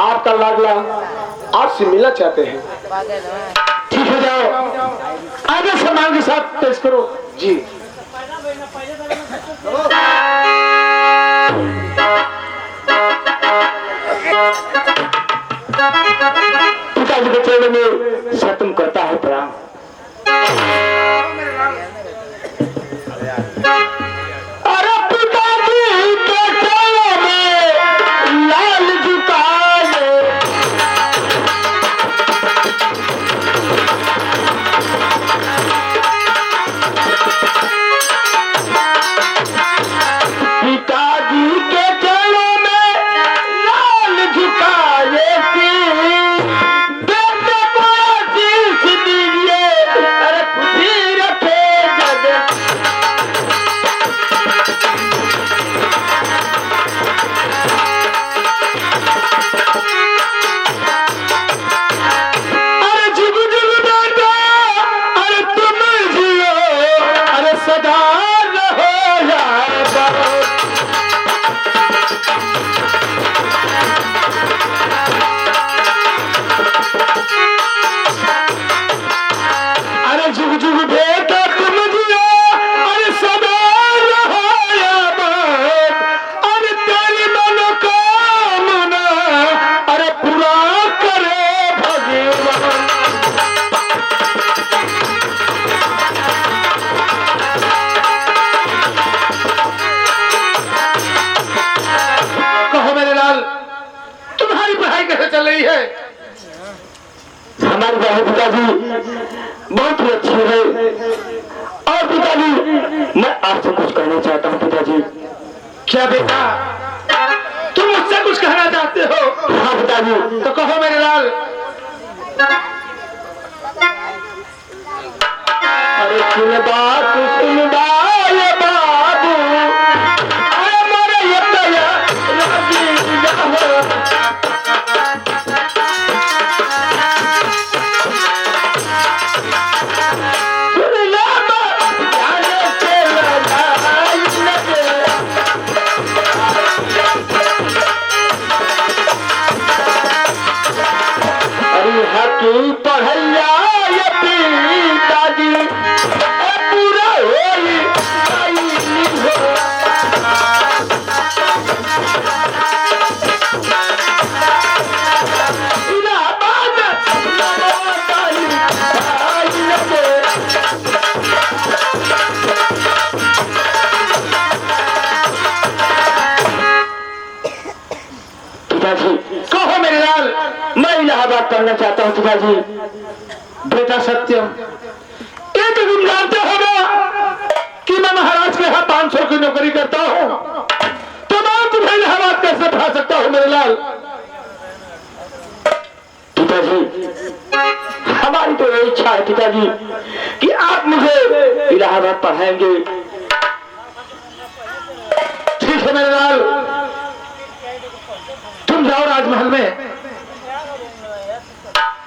आपका लाडला आपसे मिलना चाहते हैं। ठीक है, जाओ आगे सम्मान के साथ पेश करो जी। पिताजी के चरणों में सतम करता है प्रणाम। अरे पिताजी के चरणों में लाल झुकाए, पिताजी के चरणों में लाल झुकाए की बेटे को आशीष दीजिए, अरे खुशी रखे जग। अरे जुग जुग बेटा, अरे तुम जियो, अरे सदा रहो याद। अरे जुग जुग बेटा तुम जियो, अरे सदा रहो याद। अरे तेरी मनोकामना अरे पूरा करे भगवान। कहो मेरे लाल, तुम्हारी पढ़ाई कैसे चल रही है? हमारी पढ़ाई पिताजी बहुत ही अच्छी है। और पिताजी मैं आपसे कुछ कहना चाहता हूँ पिताजी। क्या बेटा, तुम मुझसे कुछ कहना चाहते हो? हाँ पिताजी। तो कहो मेरे लाल। अरे सुन बात सुन बाए बाबू, अरे मेरे ये दया राजी जाओ। की पढ़ैया ये पिताजी पूरा होई हो। इलाहाबाद पिताजी कहो मेरे लाल, मैं इलाहाबाद पढ़ना चाहता हूँ पिताजी। बेटा सत्यम, एक तुम जानते हो ना कि मैं महाराज के यहाँ 500 की नौकरी करता हूँ, तो मैं तुम्हें इलाहाबाद कैसे पढ़ा सकता हूँ मेरे लाल? पिताजी हमारी तो यही इच्छा है पिताजी कि आप मुझे इलाहाबाद पढ़ाएंगे। ठीक है मेरे लाल, तुम जाओ राजमहल में,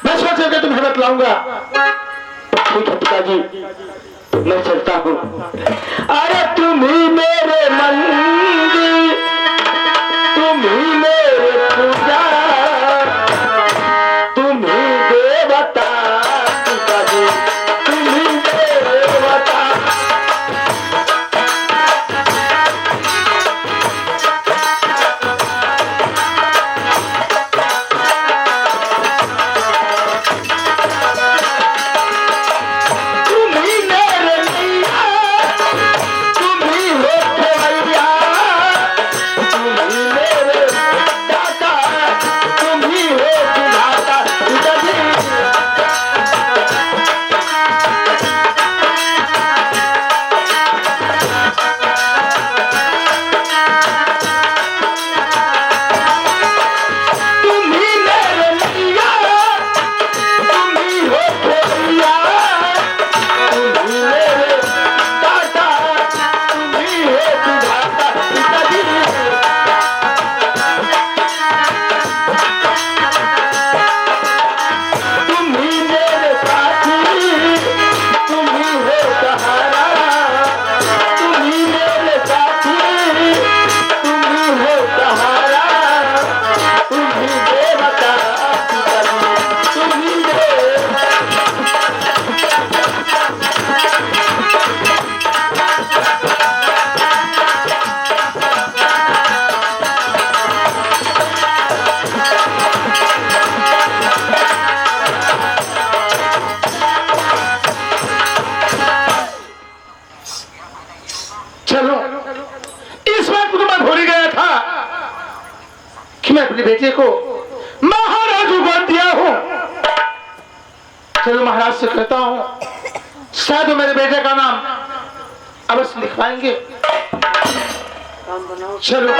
मैं सोच करके तुम्हें बतलाऊंगा। ठीक है पिताजी, मैं चलता हूँ। अरे तुम ही मेरे मंदिर, तुम ही मेरे पूजा, तुम ही देवता पिताजी, तुम ही देवता। मैं अपने बेटे को महाराज को गोद दिया हूं। चलो महाराज से कहता हूं, शायद मेरे बेटे का नाम अवश्य लिखवाएंगे। चलो